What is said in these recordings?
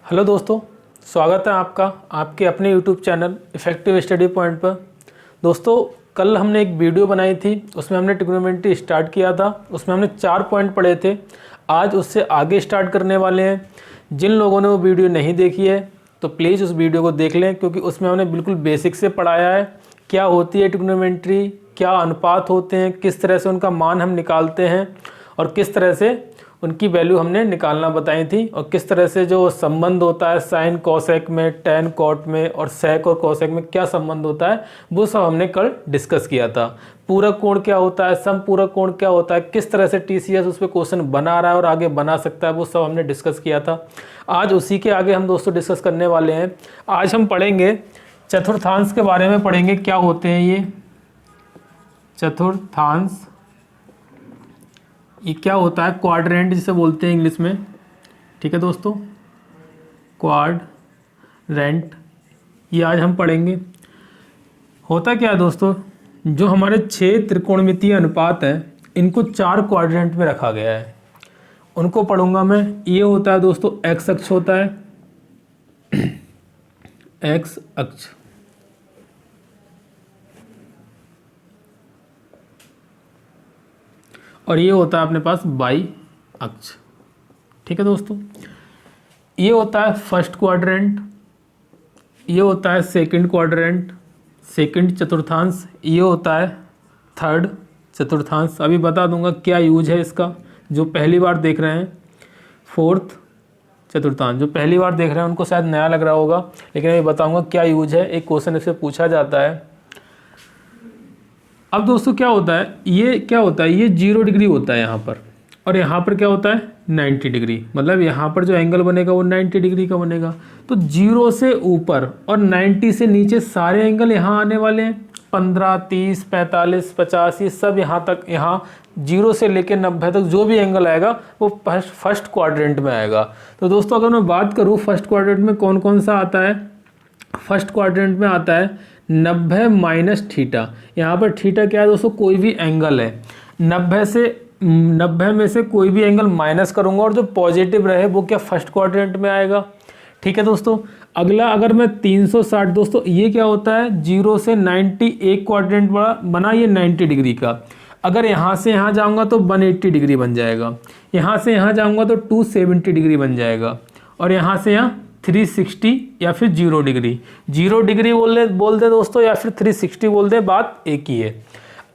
Hello दोस्तों, स्वागत है आपका आपके अपने YouTube channel effective study point पर। दोस्तों, कल हमने एक वीडियो बनाई थी, उसमें हमने ट्रिग्नोमेट्री स्टार्ट किया था। उसमें हमने 4 पॉइंट पढ़े थे। आज उससे आगे स्टार्ट करने वाले हैं। जिन लोगों ने वो वीडियो नहीं देखी है तो प्लीज़ उस वीडियो को देख लें, क्योंकि उसमें हमने बिल्कुल बेसिक से पढ़ाया है। क्या होती है ट्रिग्नोमेट्री, क्या अनुपात होते हैं, किस तरह से उनका मान हम निकालते हैं और किस तरह से उनकी वैल्यू हमने निकालना बताई थी, और किस तरह से जो संबंध होता है साइन कोसेक में, टैन कॉट में और सेक और कोसेक में क्या संबंध होता है, वो सब हमने कल डिस्कस किया था। पूरक कोण क्या होता है, समपूरक कोण क्या होता है, किस तरह से टीसीएस उस पर क्वेश्चन बना रहा है और आगे बना सकता है, वो सब हमने डिस्कस किया था। आज उसी के आगे हम दोस्तों डिस्कस करने वाले हैं। आज हम पढ़ेंगे चतुर्थांश के बारे में, पढ़ेंगे क्या होते हैं ये चतुर्थांश। ये क्या होता है, क्वाड्रेंट जिसे बोलते हैं इंग्लिश में। ठीक है दोस्तों, क्वाड्रेंट ये आज हम पढ़ेंगे। होता क्या है दोस्तों, जो हमारे 6 त्रिकोणमितीय अनुपात हैं, इनको 4 क्वाड्रेंट में रखा गया है। उनको पढ़ूंगा मैं। ये होता है दोस्तों एक्स अक्ष होता है, एक्स अक्ष। और ये होता है अपने पास वाई अक्ष। ठीक है दोस्तों, ये होता है फर्स्ट क्वाड्रेंट, ये होता है सेकंड क्वाड्रेंट, सेकंड चतुर्थांश, ये होता है थर्ड चतुर्थांश। अभी बता दूंगा क्या यूज है इसका, जो पहली बार देख रहे हैं। फोर्थ चतुर्थांश, जो पहली बार देख रहे हैं उनको शायद नया लग रहा होगा, लेकिन अभी बताऊंगा क्या यूज है। एक क्वेश्चन इससे पूछा जाता है। अब दोस्तों क्या होता है, ये क्या होता है, ये 0 डिग्री होता है यहाँ पर, और यहाँ पर क्या होता है 90 डिग्री। मतलब यहाँ पर जो एंगल बनेगा वो 90 डिग्री का बनेगा। तो 0 से ऊपर और 90 से नीचे सारे एंगल यहाँ आने वाले हैं। 15, 30, 45, 50 ये सब यहाँ तक, यहाँ 0 से लेकर 90 तक जो भी एंगल आएगा वो फर्स्ट क्वाड्रेंट में आएगा। तो दोस्तों अगर मैं बात करूँ फर्स्ट क्वाड्रेंट में कौन कौन सा आता है, फर्स्ट क्वाड्रेंट में आता है 90 माइनस थीटा। यहाँ पर थीटा क्या है दोस्तों, कोई भी एंगल है। 90 में से कोई भी एंगल माइनस करूंगा और जो पॉजिटिव रहे वो क्या फर्स्ट क्वाड्रेंट में आएगा। ठीक है दोस्तों, अगला अगर मैं 360, दोस्तों ये क्या होता है 0 से 90 एक क्वाड्रेंट बना ये 90 डिग्री का। अगर यहाँ से यहाँ जाऊँगा तो 180 डिग्री बन जाएगा, यहाँ से यहाँ जाऊँगा तो 270 डिग्री बन जाएगा, और यहाँ से यहाँ 360 या फिर 0 डिग्री। 0 डिग्री बोल दे दोस्तों, या फिर 360 बोल दे, बात एक ही है।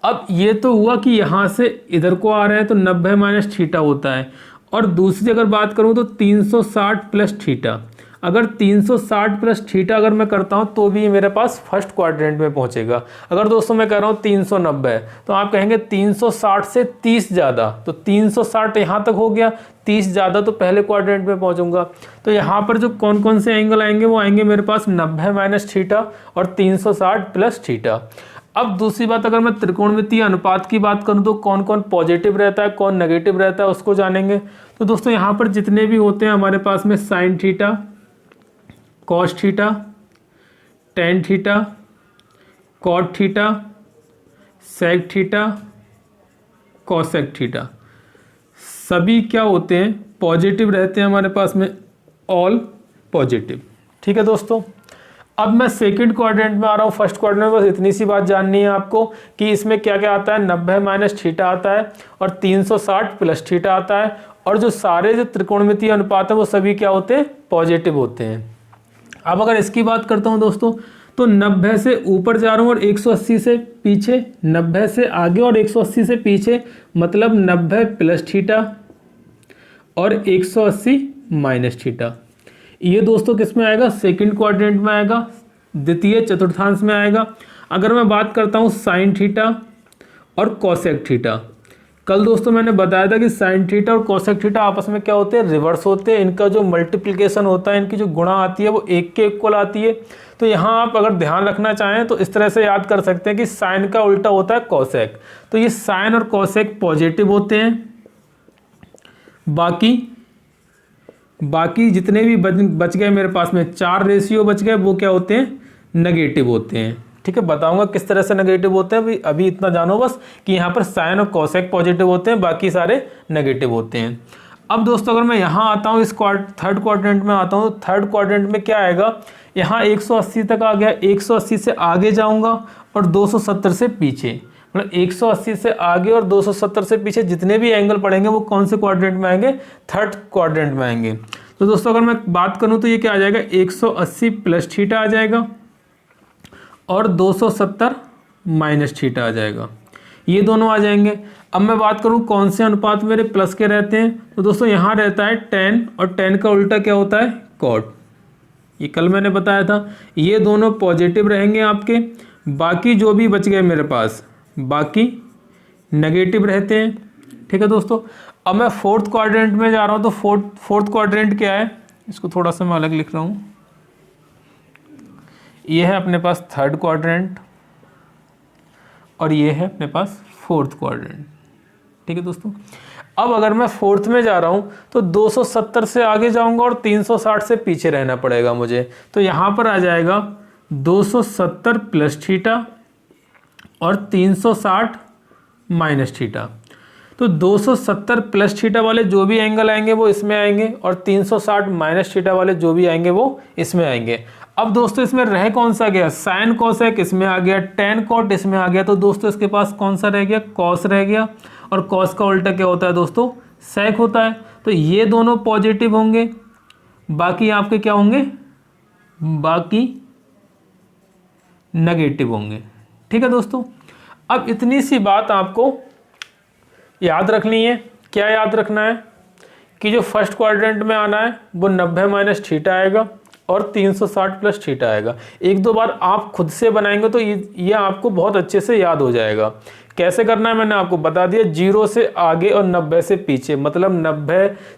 अब ये तो हुआ कि यहाँ से इधर को आ रहे हैं तो 90 माइनस थीटा होता है। और दूसरी अगर बात करूँ तो 360 प्लस थीटा। अगर 360 प्लस थीटा अगर मैं करता हूँ तो भी मेरे पास फर्स्ट क्वाड्रेंट में पहुँचेगा। अगर दोस्तों मैं कह रहा हूँ 390, तो आप कहेंगे 360 से 30 ज़्यादा, तो 360 यहाँ तक हो गया, 30 ज़्यादा तो पहले क्वाड्रेंट में पहुँचूंगा। तो यहाँ पर जो कौन कौन से एंगल आएंगे वो आएंगे मेरे पास 90 माइनस थीटा और 360 प्लस थीटा। अब दूसरी बात, अगर मैं त्रिकोणमितीय अनुपात की बात करूं तो कौन कौन पॉजिटिव रहता है, कौन नेगेटिव रहता है, उसको जानेंगे। तो दोस्तों यहाँ पर जितने भी होते हैं हमारे पास में sine theta, cos theta, tan theta, cot theta, sec theta, cosec theta, सभी क्या होते हैं पॉजिटिव रहते हैं हमारे पास में, ऑल पॉजिटिव। ठीक है दोस्तों, अब मैं सेकंड क्वाड्रेंट में आ रहा हूँ। फर्स्ट क्वाड्रेंट में बस इतनी सी बात जाननी है आपको कि इसमें क्या क्या आता है, 90 माइनस थीटा आता है और 360 प्लस थीटा आता है, और जो सारे जो त्रिकोणमितीय अनुपात है वो सभी क्या होते हैं, पॉजिटिव होते हैं। अब अगर इसकी बात करता हूँ दोस्तों, तो 90 से ऊपर जा रहा हूँ और 180 से पीछे, 90 से आगे और 180 से पीछे, मतलब 90 प्लस थीटा और 180 माइनस थीटा। ये दोस्तों किस में आएगा, सेकंड क्वाड्रेंट में आएगा, द्वितीय चतुर्थांश में आएगा। अगर मैं बात करता हूँ साइन थीटा और कोसेक थीटा, कल दोस्तों मैंने बताया था कि साइन थीटा और कोसेक थीटा आपस में क्या होते हैं, रिवर्स होते हैं। इनका जो मल्टीप्लिकेशन होता है, इनकी जो गुणा आती है वो 1 के इक्वल आती है। तो यहाँ आप अगर ध्यान रखना चाहें तो इस तरह से याद कर सकते हैं कि साइन का उल्टा होता है कोसेक। तो ये साइन और कोसेक पॉजिटिव होते हैं, बाकी जितने भी बच गए मेरे पास में 4 रेशियो बच गए, वो क्या होते हैं, नेगेटिव होते हैं। ठीक है, बताऊंगा किस तरह से नेगेटिव होते हैं। अभी इतना जानो बस कि यहाँ पर साइन और कोसेक पॉजिटिव होते हैं, बाकी सारे नेगेटिव होते हैं। अब दोस्तों अगर मैं यहाँ आता हूँ, इस थर्ड क्वाड्रेंट में आता हूँ, थर्ड क्वाड्रेंट में क्या आएगा, यहाँ 180 तक आ गया, 180 से आगे जाऊँगा और 270 से पीछे, मतलब 180 से आगे और 270 से पीछे जितने भी एंगल पड़ेंगे वो कौन से क्वाड्रेंट में आएंगे, थर्ड क्वाड्रेंट में आएंगे। तो दोस्तों अगर मैं बात करूं तो ये क्या आ जाएगा, 180 प्लस थीटा आ जाएगा और 270 माइनस थीटा आ जाएगा, ये दोनों आ जाएंगे। अब मैं बात करूं कौन से अनुपात मेरे प्लस के रहते हैं, तो दोस्तों यहाँ रहता है tan और tan का उल्टा क्या होता है, cot, ये कल मैंने बताया था। ये दोनों पॉजिटिव रहेंगे आपके, बाकी जो भी बच गए मेरे पास बाकी नेगेटिव रहते हैं। ठीक है दोस्तों, अब मैं फोर्थ क्वाड्रेंट में जा रहा हूँ, तो फोर्थ क्वाड्रेंट क्या है, इसको थोड़ा सा मैं अलग लिख रहा हूँ। ये है अपने पास थर्ड क्वाड्रेंट और ये है अपने पास फोर्थ क्वाड्रेंट। ठीक है दोस्तों, अब अगर मैं फोर्थ में जा रहा हूँ तो 270 से आगे जाऊँगा और 360 से पीछे रहना पड़ेगा मुझे। तो यहाँ पर आ जाएगा 270 प्लस थीटा और 360 माइनस थीटा। तो 270 प्लस थीटा वाले जो भी एंगल आएंगे वो इसमें आएंगे और 360 माइनस थीटा वाले जो भी आएंगे वो इसमें आएंगे। अब दोस्तों इसमें रह कौन सा गया, साइन कोसेक इसमें आ गया, टेन कॉट इसमें आ गया। तो दोस्तों इसके पास कौन सा रह गया, कॉस रह गया, और कॉस का उल्टा क्या होता है दोस्तों, सेक होता है। तो ये दोनों पॉजिटिव होंगे, बाकी आपके क्या होंगे, बाकी नेगेटिव होंगे। ठीक है दोस्तों, अब इतनी सी बात आपको याद रखनी है। क्या याद रखना है कि जो फर्स्ट क्वाड्रेंट में आना है वो 90 माइनस थीटा आएगा और 360 प्लस थीटा आएगा। एक दो बार आप खुद से बनाएंगे तो ये आपको बहुत अच्छे से याद हो जाएगा। कैसे करना है मैंने आपको बता दिया, 0 से आगे और 90 से पीछे, मतलब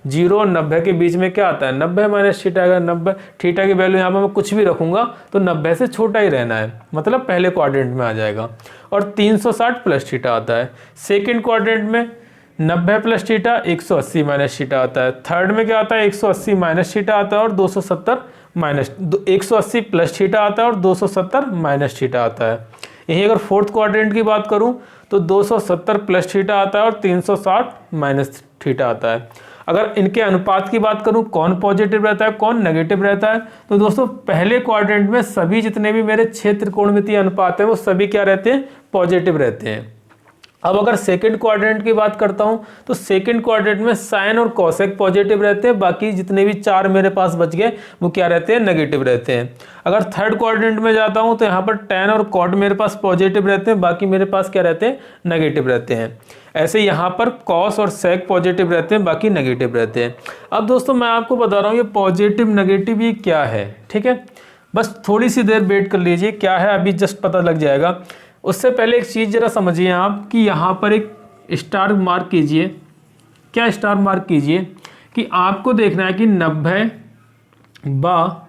0 और 90 के बीच में क्या आता है, 90 माइनस थीटा आएगा। 90 थीटा की वैल्यू यहाँ पर मैं कुछ भी रखूंगा तो 90 से छोटा ही रहना है, मतलब पहले क्वाड्रेंट में आ जाएगा। और 360 प्लस थीटा आता है। सेकेंड क्वाड्रेंट में 90 प्लस थीटा 180 माइनस थीटा आता है। थर्ड में क्या आता है, 180 माइनस थीटा आता है और 270 माइनस 180 प्लस थीटा आता है और 270 माइनस थीटा आता है। यही अगर फोर्थ क्वाड्रेंट की बात करूं तो 270 प्लस थीटा आता है और 360 माइनस थीटा आता है। अगर इनके अनुपात की बात करूं, कौन पॉजिटिव रहता है कौन नेगेटिव रहता है, तो दोस्तों पहले क्वाड्रेंट में सभी जितने भी मेरे 6 त्रिकोणमितीय अनुपात हैं वो सभी क्या रहते हैं, पॉजिटिव रहते हैं। अब अगर सेकंड क्वाड्रेंट की बात करता हूं तो सेकंड क्वाड्रेंट में साइन और कोसेक पॉजिटिव रहते हैं, बाकी जितने भी 4 मेरे पास बच गए वो क्या रहते हैं, नेगेटिव रहते हैं। अगर थर्ड क्वाड्रेंट में जाता हूं तो यहाँ पर tan और cot मेरे पास पॉजिटिव रहते हैं, बाकी मेरे पास क्या रहते हैं, नेगेटिव रहते हैं। ऐसे यहाँ पर cos और sec पॉजिटिव रहते हैं, बाकी नेगेटिव रहते हैं। अब दोस्तों मैं आपको बता रहा हूँ ये पॉजिटिव नेगेटिव ये क्या है, ठीक है, बस थोड़ी सी देर वेट कर लीजिए, क्या है अभी जस्ट पता लग जाएगा। उससे पहले एक चीज़ ज़रा समझिए आप कि यहाँ पर एक स्टार मार्क कीजिए। क्या स्टार मार्क कीजिए कि आपको देखना है कि 90 बा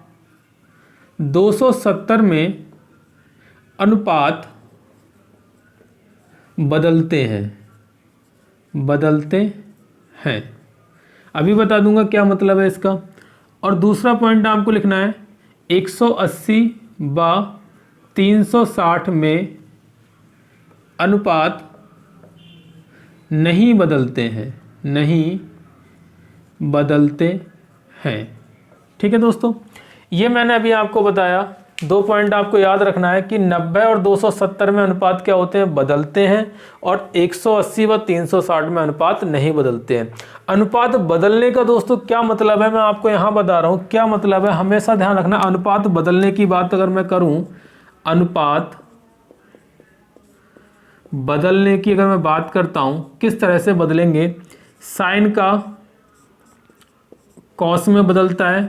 270 में अनुपात बदलते हैं। अभी बता दूंगा क्या मतलब है इसका। और दूसरा पॉइंट आपको लिखना है 180 बा 360 में अनुपात नहीं बदलते हैं। ठीक है दोस्तों, ये मैंने अभी आपको बताया। 2 पॉइंट आपको याद रखना है कि 90 और 270 में अनुपात क्या होते हैं, बदलते हैं, और 180 व 360 में अनुपात नहीं बदलते हैं। अनुपात बदलने का दोस्तों क्या मतलब है, मैं आपको यहाँ बता रहा हूँ क्या मतलब है। हमेशा ध्यान रखना, अनुपात बदलने की बात अगर मैं करूँ, अनुपात बदलने की अगर मैं बात करता हूँ, किस तरह से बदलेंगे, साइन का कॉस में बदलता है।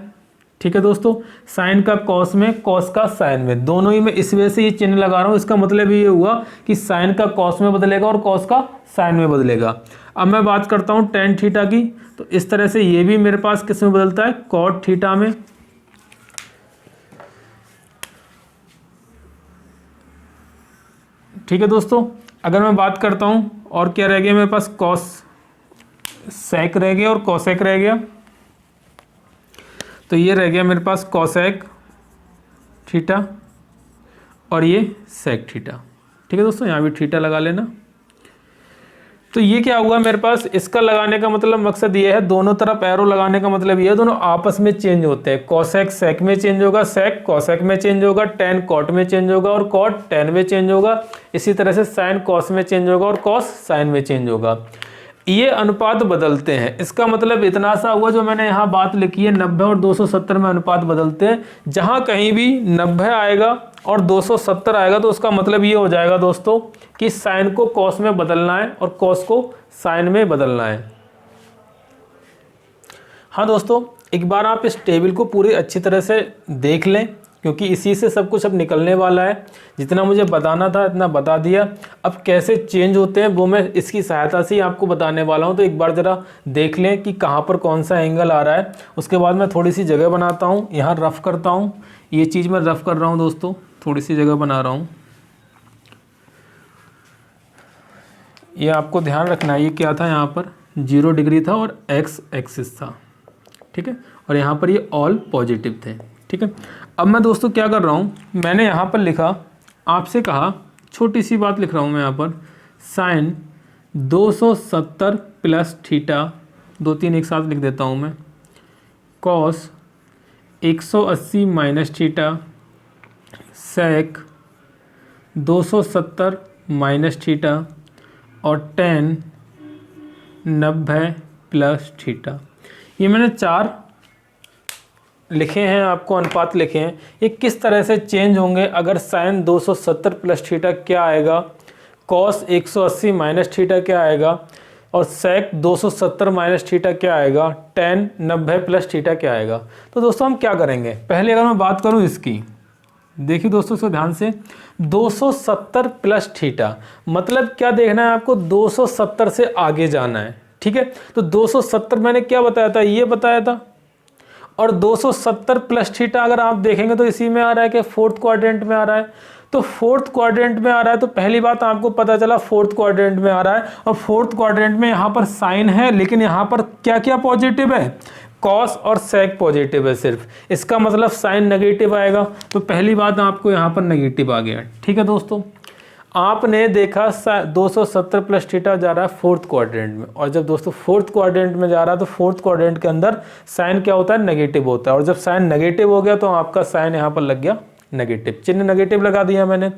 ठीक है दोस्तों, साइन का कॉस में, कॉस का साइन में, दोनों ही में इस वजह से ये चिन्ह लगा रहा हूँ। इसका मतलब ये हुआ कि साइन का कॉस में बदलेगा और कॉस का साइन में बदलेगा। अब मैं बात करता हूँ टेन थीटा की, तो इस तरह से ये भी मेरे पास किस में बदलता है, कॉट थीटा में। ठीक है दोस्तों, अगर मैं बात करता हूँ और क्या रह गया मेरे पास, कॉस सेक रह गया और कोसेक रह गया। तो ये रह गया मेरे पास कोसेक थीटा और ये सेक थीटा। ठीक है दोस्तों, यहाँ भी थीटा लगा लेना। तो ये क्या हुआ मेरे पास, इसका लगाने का मतलब मकसद ये है, दोनों तरफ एरो लगाने का मतलब ये है दोनों आपस में चेंज होते हैं। कॉसेक सेक में चेंज होगा, सेक कॉसेक में चेंज होगा, टेन कॉट में चेंज होगा और कॉट टेन में चेंज होगा। इसी तरह से साइन कॉस में चेंज होगा और कॉस साइन में चेंज होगा। ये अनुपात बदलते हैं। इसका मतलब इतना सा हुआ, जो मैंने यहाँ बात लिखी है 90 और 270 में अनुपात बदलते हैं। जहाँ कहीं भी 90 आएगा और 270 आएगा तो उसका मतलब ये हो जाएगा दोस्तों कि साइन को कॉस में बदलना है और कॉस को साइन में बदलना है। हाँ दोस्तों, एक बार आप इस टेबल को पूरी अच्छी तरह से देख लें, क्योंकि इसी से सब कुछ अब निकलने वाला है। जितना मुझे बताना था इतना बता दिया। अब कैसे चेंज होते हैं वो मैं इसकी सहायता से ही आपको बताने वाला हूं। तो एक बार ज़रा देख लें कि कहां पर कौन सा एंगल आ रहा है। उसके बाद मैं थोड़ी सी जगह बनाता हूं, यहाँ रफ़ करता हूं। ये चीज़ मैं रफ़ कर रहा हूं दोस्तों, थोड़ी सी जगह बना रहा हूँ। ये आपको ध्यान रखना है, ये क्या था, यहाँ पर 0 डिग्री था और एक्स एक्सिस था, ठीक है, और यहाँ पर ये ऑल पॉजिटिव थे, ठीक है। अब मैं दोस्तों क्या कर रहा हूँ, मैंने यहाँ पर लिखा, आपसे कहा, छोटी सी बात लिख रहा हूँ मैं यहाँ पर, साइन 270 प्लस थीटा, 2 3 एक साथ लिख देता हूँ मैं, कॉस 180 माइनस थीटा, सेक 270 माइनस थीटा और टेन 90 प्लस थीटा। ये मैंने 4 लिखे हैं, आपको अनुपात लिखे हैं। ये किस तरह से चेंज होंगे अगर साइन 270 प्लस थीटा क्या आएगा, कॉस 180 माइनस थीटा क्या आएगा और सेक 270 माइनस थीटा क्या आएगा, टेन 90 प्लस थीटा क्या आएगा। तो दोस्तों हम क्या करेंगे, पहले अगर मैं बात करूं इसकी, देखिए दोस्तों इसको ध्यान से, 270 प्लस थीटा मतलब क्या देखना है आपको, 270 से आगे जाना है, ठीक है। तो 270 मैंने क्या बताया था, ये बताया था, और 270 प्लस थीटा अगर आप देखेंगे तो इसी में आ रहा है कि फोर्थ क्वाड्रेंट में आ रहा है। तो फोर्थ क्वाड्रेंट में आ रहा है तो पहली बात आपको पता चला फोर्थ क्वाड्रेंट में आ रहा है, और फोर्थ क्वाड्रेंट में यहाँ पर साइन है, लेकिन यहाँ पर क्या क्या पॉजिटिव है, कॉस और सेक पॉजिटिव है सिर्फ। इसका मतलब साइन नेगेटिव आएगा। तो पहली बात आपको यहाँ पर नेगेटिव आ गया, ठीक है दोस्तों। आपने देखा 270 प्लस थीटा जा रहा है फोर्थ क्वाड्रेंट में, और जब दोस्तों फोर्थ क्वाड्रेंट में जा रहा है तो फोर्थ क्वाड्रेंट के अंदर साइन क्या होता है, नेगेटिव होता है। और जब साइन नेगेटिव हो गया तो आपका साइन यहाँ पर लग गया नेगेटिव, चिन्ह नेगेटिव लगा दिया मैंने।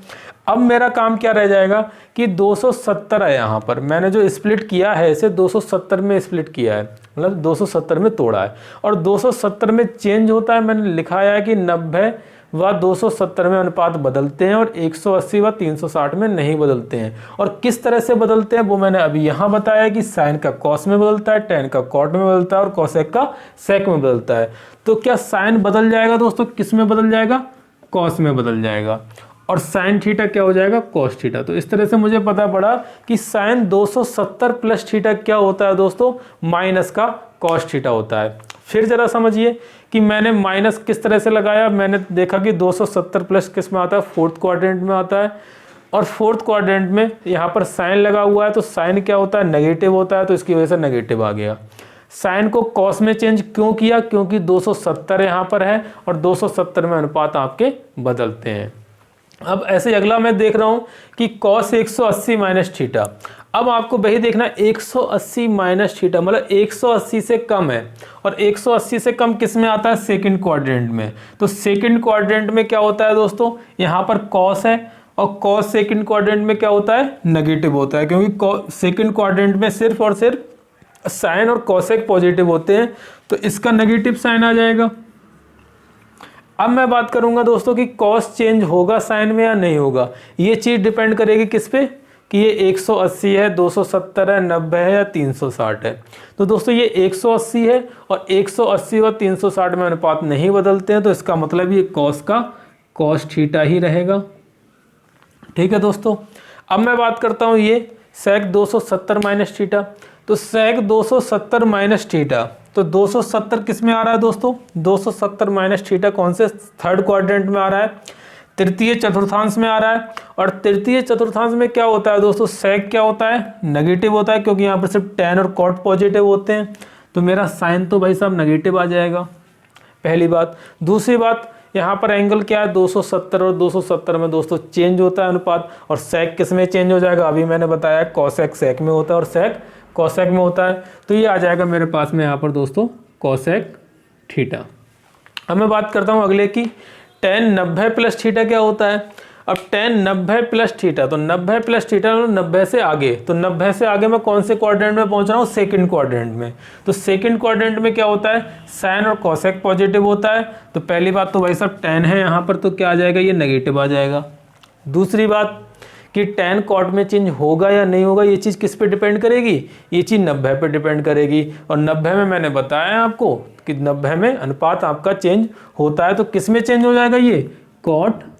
अब मेरा काम क्या रह जाएगा कि 270 है, यहाँ पर मैंने जो स्प्लिट किया है इसे 270 में स्प्लिट किया है, मतलब 270 में तोड़ा है। और 270 में चेंज होता है, मैंने लिखाया है कि 90 व 270 में अनुपात बदलते हैं और 180 व 360 में नहीं बदलते हैं। और किस तरह से बदलते हैं वो मैंने अभी यहाँ बताया कि साइन का कॉस में बदलता है, टेन का कॉट में बदलता है और कॉसेक का सेक में बदलता है। तो क्या साइन बदल जाएगा दोस्तों, किस में बदल जाएगा, कॉस में बदल जाएगा, और साइन थीटा क्या हो जाएगा, कॉस थीटा। तो इस तरह से मुझे पता पड़ा कि साइन 270 प्लस थीटा क्या होता है दोस्तों, माइनस का कॉस थीटा होता है। फिर जरा समझिए कि मैंने माइनस किस तरह से लगाया, मैंने देखा कि 270 प्लस किस में आता है, फोर्थ क्वाड्रेंट में आता है, और फोर्थ क्वाड्रेंट में यहाँ पर साइन लगा हुआ है, तो साइन क्या होता है, नेगेटिव होता है, तो इसकी वजह से नेगेटिव आ गया। साइन को कॉस में चेंज क्यों किया, क्योंकि 270 यहाँ पर है और 270 में अनुपात आपके बदलते हैं। अब ऐसे अगला मैं देख रहा हूँ कि कॉस 180 माइनस थीटा। अब आपको वही देखना, 180 माइनस थीटा मतलब 180 से कम है, और 180 से कम किस में आता है, सेकंड क्वाड्रेंट में। तो सेकंड क्वाड्रेंट में क्या होता है दोस्तों, यहाँ पर कॉस है, और कॉस सेकंड क्वाड्रेंट में क्या होता है, नेगेटिव होता है, क्योंकि सेकंड क्वाड्रेंट में सिर्फ और सिर्फ साइन और कॉसेक पॉजिटिव होते हैं, तो इसका नेगेटिव साइन आ जाएगा। अब मैं बात करूंगा दोस्तों कि कॉस चेंज होगा साइन में या नहीं होगा। ये चीज डिपेंड करेगी किस पे, कि ये 180 है, 270 है, 90 है या 360 है। तो दोस्तों ये 180 है, और 180 और 360 में अनुपात नहीं बदलते हैं, तो इसका मतलब ये कॉस का कॉस थीटा ही रहेगा, ठीक है दोस्तों। अब मैं बात करता हूँ ये सेक 270 माइनस थीटा। तो सेक 270 माइनस थीटा, तो 270 किस में आ रहा है दोस्तों, 270 माइनस थीटा कौन से, थर्ड क्वाड्रेंट में आ रहा है, तृतीय चतुर्थांश में आ रहा है। और तृतीय चतुर्थांश में क्या होता है दोस्तों, सेक क्या होता है, नेगेटिव होता है, क्योंकि यहाँ पर सिर्फ टेन और कॉट पॉजिटिव होते हैं। तो मेरा साइन तो भाई साहब नेगेटिव आ जाएगा, पहली बात। दूसरी बात, यहाँ पर एंगल क्या है 270 और 270 में दोस्तों चेंज होता है अनुपात। और सेक किस में चेंज हो जाएगा, अभी मैंने बताया कॉसेक सेक में होता है और सेक कॉसेक में होता है। तो ये आ जाएगा मेरे पास में यहाँ पर दोस्तों कॉसेक थीटा। अब मैं बात करता हूँ अगले की, tan 90 प्लस थीटा क्या होता है। अब tan 90 प्लस थीटा, तो 90 प्लस थीटा 90 से आगे, तो 90 से आगे मैं कौन से क्वाड्रेंट में पहुंच रहा हूँ, सेकंड क्वाड्रेंट में। तो सेकंड क्वाड्रेंट में क्या होता है, साइन और कॉसेक पॉजिटिव होता है। तो पहली बात तो भाई साहब tan है यहाँ पर, तो क्या आ जाएगा, ये नेगेटिव आ जाएगा। दूसरी बात कि tan कॉट में चेंज होगा या नहीं होगा, ये चीज़ किस पे डिपेंड करेगी, ये चीज़ 90 पे डिपेंड करेगी। और 90 में मैंने बताया आपको कि 90 में अनुपात आपका चेंज होता है। तो किस में चेंज हो जाएगा, ये कॉट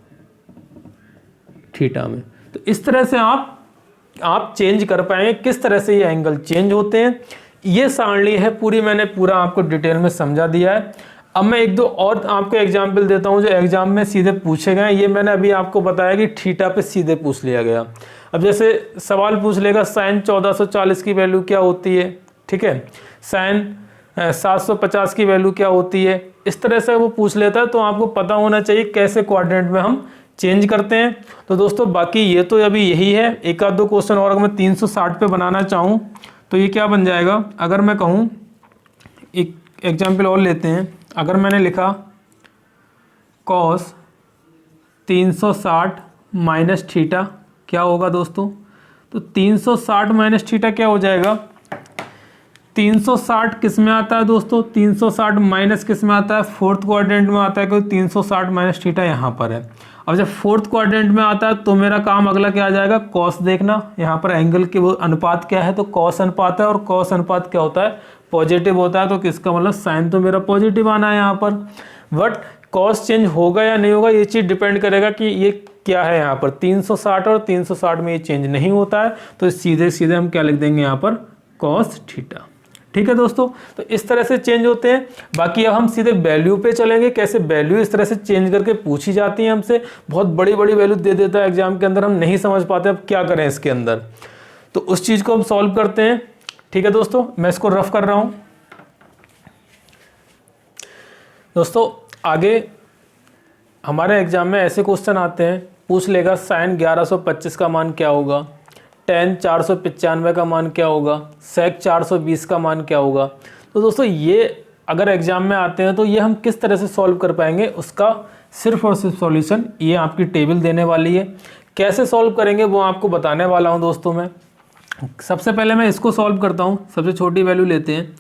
थीटा में। तो इस तरह से आप चेंज कर पाएंगे किस तरह से ये एंगल चेंज होते हैं। ये सारणी है पूरी, मैंने पूरा आपको डिटेल में समझा दिया है। अब मैं एक दो और आपको एग्जाम्पल देता हूँ जो एग्जाम में सीधे पूछे गए। ये मैंने अभी आपको बताया कि थीटा पे सीधे पूछ लिया गया। अब जैसे सवाल पूछ लेगा साइन 1440 की वैल्यू क्या होती है, ठीक है, साइन 750 की वैल्यू क्या होती है, इस तरह से वो पूछ लेता है। तो आपको पता होना चाहिए कैसे क्वाड्रेंट में हम चेंज करते हैं। तो दोस्तों बाकी ये तो अभी यही है, एक आध दो क्वेश्चन और अगर मैं 360 पे बनाना चाहूँ तो ये क्या बन जाएगा। अगर मैं कहूँ एक एग्जाम्पल और लेते हैं, अगर मैंने लिखा कॉस 360 माइनस थीटा क्या होगा दोस्तों, तो 360 माइनस थीटा क्या हो जाएगा, 360 किस में आता है दोस्तों, 360 माइनस किस में आता है, फोर्थ क्वाड्रेंट में आता है, क्योंकि 360 माइनस थीटा यहाँ पर है। अब जब फोर्थ क्वाड्रेंट में आता है तो मेरा काम अगला क्या आ जाएगा, कॉस देखना। यहाँ पर एंगल के वो अनुपात क्या है, तो कॉस अनुपात है, और कॉस अनुपात क्या होता है, पॉजिटिव होता है। तो किसका मतलब साइन तो मेरा पॉजिटिव आना है यहाँ पर। बट कॉस चेंज होगा या नहीं होगा, ये चीज़ डिपेंड करेगा कि ये क्या है यहाँ पर 360 और 360 में ये चेंज नहीं होता है। तो सीधे सीधे हम क्या लिख देंगे यहाँ पर, कॉस थीटा। ठीक है दोस्तों, तो इस तरह से चेंज होते हैं। बाकी अब हम सीधे वैल्यू पे चलेंगे, कैसे वैल्यू इस तरह से चेंज करके पूछी जाती है हमसे। बहुत बड़ी बड़ी वैल्यू दे देता है एग्जाम के अंदर, हम नहीं समझ पाते अब क्या करें इसके अंदर। तो उस चीज़ को हम सॉल्व करते हैं। ठीक है दोस्तों, मैं इसको रफ कर रहा हूँ। दोस्तों आगे हमारे एग्जाम में ऐसे क्वेश्चन आते हैं, पूछ लेगा साइन 1125 का मान क्या होगा, tan 495 का मान क्या होगा, सेक 420 का मान क्या होगा। तो दोस्तों ये अगर एग्जाम में आते हैं तो ये हम किस तरह से सॉल्व कर पाएंगे, उसका सिर्फ और सिर्फ सॉल्यूशन ये आपकी टेबल देने वाली है। कैसे सॉल्व करेंगे वो आपको बताने वाला हूँ दोस्तों मैं। सबसे पहले मैं इसको सॉल्व करता हूँ, सबसे छोटी वैल्यू लेते हैं,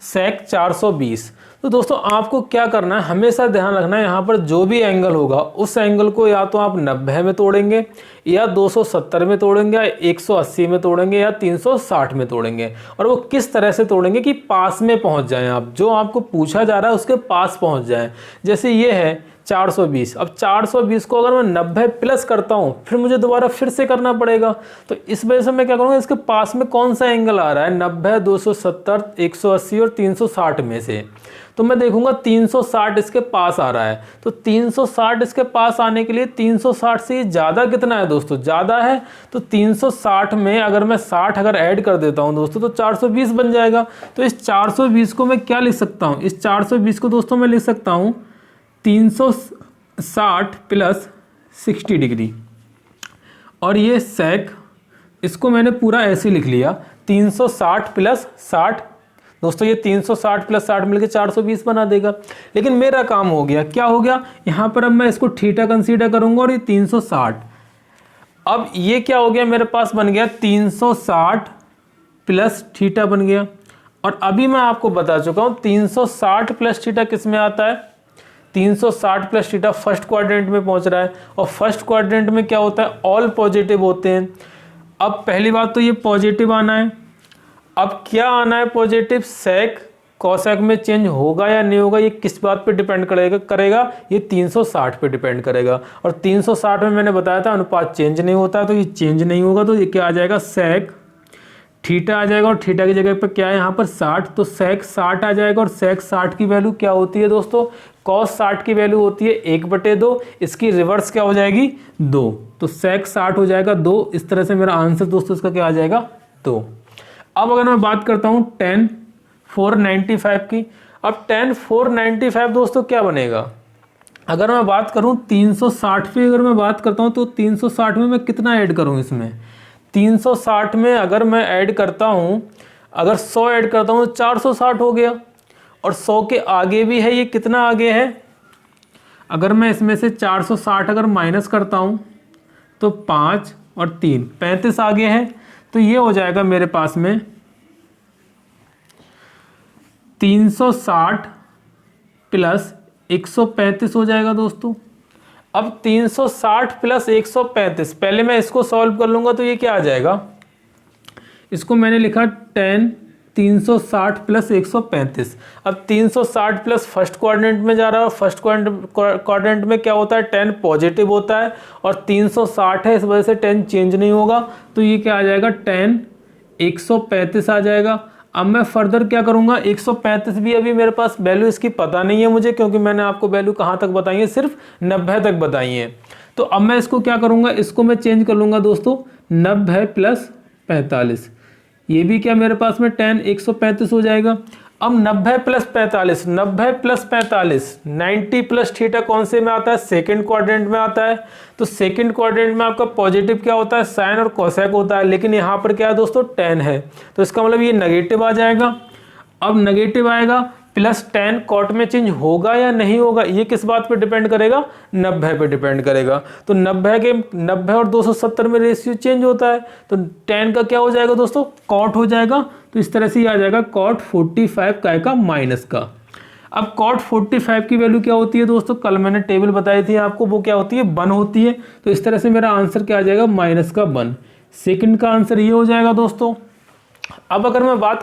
सेक 420। तो दोस्तों आपको क्या करना है, हमेशा ध्यान रखना है यहाँ पर जो भी एंगल होगा उस एंगल को या तो आप 90 में तोड़ेंगे, या 270 में तोड़ेंगे, या 180 में तोड़ेंगे, या 360 में तोड़ेंगे। और वो किस तरह से तोड़ेंगे कि पास में पहुँच जाएं, आप जो आपको पूछा जा रहा है उसके पास पहुँच जाएं। जैसे ये है 420, अब 420 को अगर मैं 90 प्लस करता हूँ फिर मुझे दोबारा फिर से करना पड़ेगा। तो इस वजह से मैं क्या करूँगा, इसके पास में कौन सा एंगल आ रहा है, 90, 270, 180 और 360 में से। तो मैं देखूंगा 360 इसके पास आ रहा है। तो 360 इसके पास आने के लिए 360 से ये ज़्यादा कितना है दोस्तों, ज़्यादा है। तो 360 में अगर मैं 60 अगर ऐड कर देता हूँ दोस्तों तो 420 बन जाएगा। तो इस 420 को मैं क्या लिख सकता हूँ, इस 420 को दोस्तों मैं लिख सकता हूँ 360 प्लस 60 डिग्री। और ये सेक, इसको मैंने पूरा ऐसे लिख लिया 360 प्लस 60। दोस्तों ये 360 प्लस 60 मिलकर 420 बना देगा। लेकिन मेरा काम हो गया, क्या हो गया, यहाँ पर अब मैं इसको थीटा कंसीडर करूंगा और ये 360। अब ये क्या हो गया, मेरे पास बन गया 360 प्लस थीटा बन गया। और अभी मैं आपको बता चुका हूँ 360 प्लस थीटा किस में आता है, 360 प्लस थीटा फर्स्ट क्वाड्रेंट में पहुंच रहा है। और फर्स्ट क्वाड्रेंट में क्या होता है, ऑल पॉजिटिव होते हैं। अब पहली बात तो ये पॉजिटिव आना है। अब क्या आना है पॉजिटिव, सेक कॉसेक में चेंज होगा या नहीं होगा, ये किस बात पे डिपेंड करेगा, ये 360 पे डिपेंड करेगा। और 360 में मैंने बताया था अनुपात चेंज नहीं होता है, तो ये चेंज नहीं होगा। तो ये क्या आ जाएगा, सेक थीटा आ जाएगा, और थीटा की जगह पे क्या है यहाँ पर 60, तो सेक 60 आ जाएगा। और सेक 60 की वैल्यू क्या होती है दोस्तों, कॉस 60 की वैल्यू होती है 1/2, इसकी रिवर्स क्या हो जाएगी 2। तो सेक 60 हो जाएगा 2। इस तरह से मेरा आंसर दोस्तों इसका क्या आ जाएगा 2। अब अगर मैं बात करता हूँ tan 495 की, अब tan 495 दोस्तों क्या बनेगा, अगर मैं बात करूं 360 पे, अगर मैं बात करता हूं तो 360 में मैं कितना ऐड करूं इसमें, 360 में अगर मैं ऐड करता हूं, अगर 100 ऐड करता हूं तो 460 हो गया, और 100 के आगे भी है, ये कितना आगे है, अगर मैं इसमें से 460 अगर माइनस करता हूं तो 5 और 3 35 आगे है। तो ये हो जाएगा मेरे पास में 360 प्लस 135 हो जाएगा दोस्तों। अब 360 प्लस 135, पहले मैं इसको सॉल्व कर लूँगा तो ये क्या आ जाएगा, इसको मैंने लिखा 10 360 प्लस 135। अब 360 प्लस फर्स्ट क्वाड्रेंट में जा रहा है, फर्स्ट क्वाड्रेंट में क्या होता है, 10 पॉजिटिव होता है, और 360 है, इस वजह से 10 चेंज नहीं होगा, तो ये क्या आ जाएगा 10 135 आ जाएगा। अब मैं फर्दर क्या करूंगा, 135 भी अभी मेरे पास वैल्यू इसकी पता नहीं है मुझे, क्योंकि मैंने आपको वैल्यू कहाँ तक बताई है, सिर्फ 90 तक बताई है। तो अब मैं इसको क्या करूंगा, इसको मैं चेंज कर लूँगा दोस्तों, 90 प्लस 45, ये भी क्या मेरे पास में 10 135 हो जाएगा। अब 90 प्लस 45, 90 प्लस 45 90 प्लस थीटा कौन से में आता है, सेकंड क्वाड्रेंट में आता है। तो सेकंड क्वाड्रेंट में आपका पॉजिटिव क्या होता है, साइन और कोसेक होता है, लेकिन यहाँ पर क्या है दोस्तों 10 है, तो इसका मतलब ये नेगेटिव आ जाएगा। अब नेगेटिव आएगा, प्लस 10 कॉट में चेंज होगा या नहीं होगा, ये किस बात पे डिपेंड करेगा, 90 पे डिपेंड करेगा। तो 90 और 270 में रेशियो चेंज होता है, तो 10 का क्या हो जाएगा दोस्तों, कॉट हो जाएगा। तो इस तरह से ये आ जाएगा कॉट 45 काय का माइनस का। अब कॉट 45 की वैल्यू क्या होती है दोस्तों, कल मैंने टेबल बताई थी आपको, वो क्या होती है 1 होती है। तो इस तरह से मेरा आंसर क्या आ जाएगा, माइनस का 1। सेकंड का आंसर ये हो जाएगा दोस्तों। अब अगर मैं बात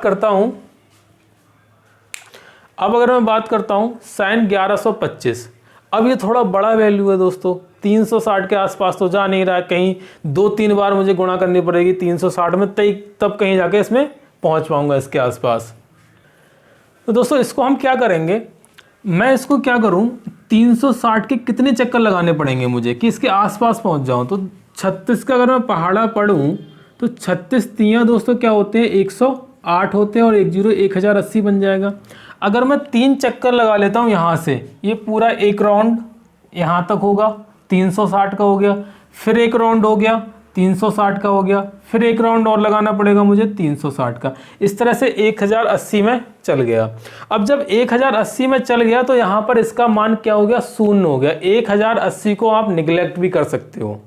करता हूं साइन 1125, अब ये थोड़ा बड़ा वैल्यू है दोस्तों, 360 के आसपास तो जा नहीं रहा है, कहीं 2-3 बार मुझे गुणा करनी पड़ेगी 360 में, तब कहीं जाके इसमें पहुंच पाऊंगा इसके आसपास। तो दोस्तों इसको हम क्या करेंगे, मैं इसको क्या करूं, 360 के कितने चक्कर लगाने पड़ेंगे मुझे कि इसके आसपास पहुंच जाऊं। तो 36 का अगर मैं पहाड़ा पढ़ूं तो 36 तियाँ दोस्तों क्या होते हैं, 108 होते हैं, और 1080 बन जाएगा। अगर मैं 3 चक्कर लगा लेता हूँ यहाँ से, ये पूरा एक राउंड यहाँ तक होगा, 360 का हो गया, फिर एक राउंड हो गया 360 का हो गया, फिर एक राउंड और लगाना पड़ेगा मुझे 360 का, इस तरह से 1080 में चल गया। अब जब 1080 में चल गया तो यहाँ पर इसका मान क्या हो गया, 0 हो गया। 1080 को आप निगलेक्ट भी कर सकते हो,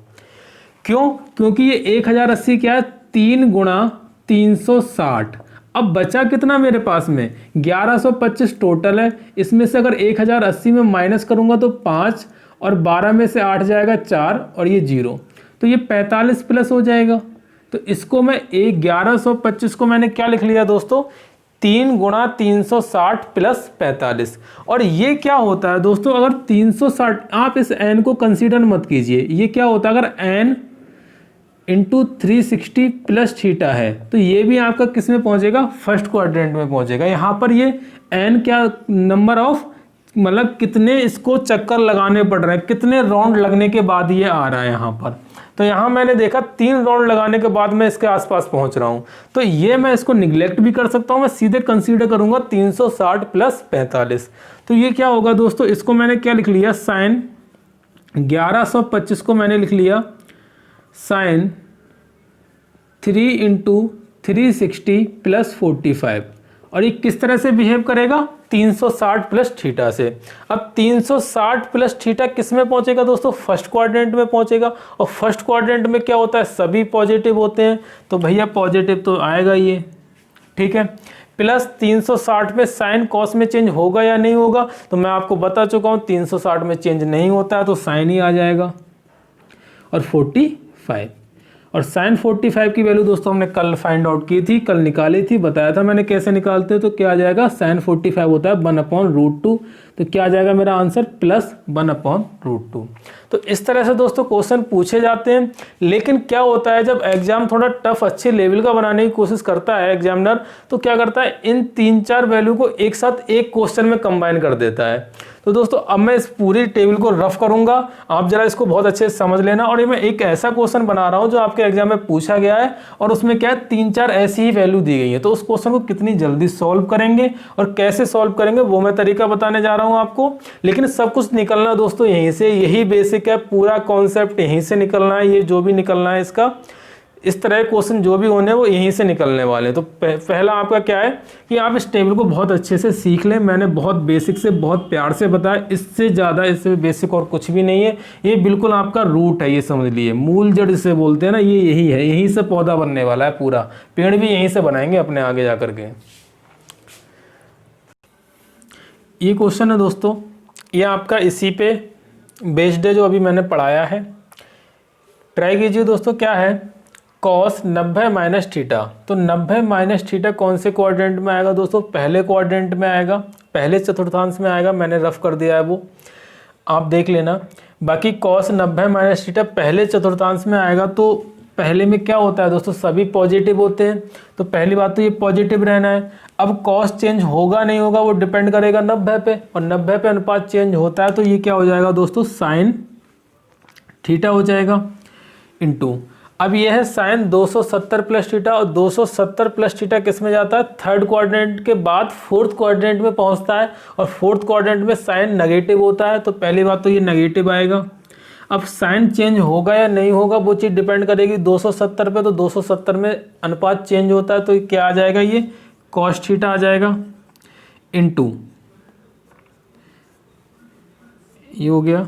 क्यों, क्योंकि ये 1080 क्या है, 3 गुणा 360। अब बचा कितना मेरे पास में, 1125 टोटल है, इसमें से अगर 1080 में माइनस करूंगा तो 5, और 12 में से 8 जाएगा 4, और ये 0, तो ये 45 प्लस हो जाएगा। तो इसको मैं 1125 को मैंने क्या लिख लिया दोस्तों, 3 गुणा 360 प्लस 45। और ये क्या होता है दोस्तों, अगर 360, आप इस n को कंसीडर मत कीजिए, ये क्या होता है, अगर n इंटू 360 प्लस थीटा है तो ये भी आपका किस में पहुंचेगा, फर्स्ट क्वाड्रेंट में पहुंचेगा। यहाँ पर ये n क्या नंबर ऑफ, मतलब कितने इसको चक्कर लगाने पड़ रहे हैं, कितने राउंड लगने के बाद ये आ रहा है यहाँ पर। तो यहाँ मैंने देखा 3 राउंड लगाने के बाद मैं इसके आसपास पहुँच रहा हूँ, तो ये मैं इसको निगलेक्ट भी कर सकता हूँ, मैं सीधे कंसीडर करूँगा 360 प्लस 45। तो ये क्या होगा दोस्तों, इसको मैंने क्या लिख लिया, साइन 1125 को मैंने लिख लिया साइन 3 इंटू 360 प्लस 45, और ये किस तरह से बिहेव करेगा, 360 प्लस थीटा से। अब 360 प्लस थीटा किस में पहुंचेगा दोस्तों, फर्स्ट क्वाड्रेंट में पहुंचेगा, और फर्स्ट क्वाड्रेंट में क्या होता है, सभी पॉजिटिव होते हैं, तो भैया पॉजिटिव तो आएगा ये, ठीक है। प्लस 360 में साइन कॉस में चेंज होगा या नहीं होगा, तो मैं आपको बता चुका हूँ 360 में चेंज नहीं होता है, तो साइन ही आ जाएगा, और 45, और साइन 45 की वैल्यू दोस्तों हमने कल फाइंड आउट की थी, कल निकाली थी, बताया था मैंने कैसे निकालते हैं। तो क्या आ जाएगा, साइन 45 होता है 1/√2, तो क्या आ जाएगा मेरा आंसर, प्लस 1/√2। तो इस तरह से दोस्तों क्वेश्चन पूछे जाते हैं। लेकिन क्या होता है, जब एग्जाम थोड़ा टफ अच्छे लेवल का बनाने की कोशिश करता है एग्जामिनर, तो क्या करता है, इन 3-4 वैल्यू को एक साथ एक क्वेश्चन में कंबाइन कर देता है। तो दोस्तों अब मैं इस पूरी टेबल को रफ करूंगा, आप जरा इसको बहुत अच्छे से समझ लेना। और ये मैं एक ऐसा क्वेश्चन बना रहा हूं जो आपके एग्जाम में पूछा गया है और उसमें क्या है 3-4 ऐसी ही वैल्यू दी गई है। तो उस क्वेश्चन को कितनी जल्दी सॉल्व करेंगे और कैसे सॉल्व करेंगे वो मैं तरीका बताने जा रहा हूं आपको। लेकिन सब कुछ निकलना दोस्तों यहीं से, यही बेसिक है, पूरा कॉन्सेप्ट यहीं से निकलना है। ये जो भी निकलना है इसका, इस तरह के क्वेश्चन जो भी होने हैं वो यहीं से निकलने वाले हैं। तो पहला आपका क्या है कि आप इस टेबल को बहुत अच्छे से सीख लें। मैंने बहुत बेसिक से बहुत प्यार से बताया, इससे ज़्यादा इससे बेसिक और कुछ भी नहीं है। ये बिल्कुल आपका रूट है, ये समझ लिए, मूल जड़ जिसे बोलते हैं ना, ये यही है, यहीं से पौधा बनने वाला है, पूरा पेड़ भी यहीं से बनाएंगे अपने आगे जा करके। ये क्वेश्चन है दोस्तों, ये आपका इसी पे बेस्ड है जो अभी मैंने पढ़ाया है। ट्राई कीजिए दोस्तों। क्या है cos 90 माइनस थीटा। तो 90 माइनस थीटा कौन से क्वाड्रेंट में आएगा दोस्तों? पहले क्वाड्रेंट में आएगा, पहले चतुर्थांश में आएगा। मैंने रफ कर दिया है वो, आप देख लेना। बाकी cos 90 माइनस थीटा पहले चतुर्थांश में आएगा। तो पहले में क्या होता है दोस्तों, सभी पॉजिटिव होते हैं। तो पहली बात तो ये पॉजिटिव रहना है। अब cos चेंज होगा नहीं होगा वो डिपेंड करेगा 90 पे, और 90 पे अनुपात चेंज होता है तो ये क्या हो जाएगा दोस्तों, साइन थीटा हो जाएगा इनटू। अब ये है साइन 270 प्लस थीटा, और 270 प्लस थीटा किस में जाता है, थर्ड क्वाड्रेंट के बाद फोर्थ क्वाड्रेंट में पहुंचता है, और फोर्थ क्वाड्रेंट में साइन नेगेटिव होता है। तो पहली बात तो ये नेगेटिव आएगा। अब साइन चेंज होगा या नहीं होगा वो चीज़ डिपेंड करेगी 270 पे। तो 270 में अनुपात चेंज होता है तो ये क्या आ जाएगा, ये कॉस थीटा आ जाएगा इनटू, ये हो गया।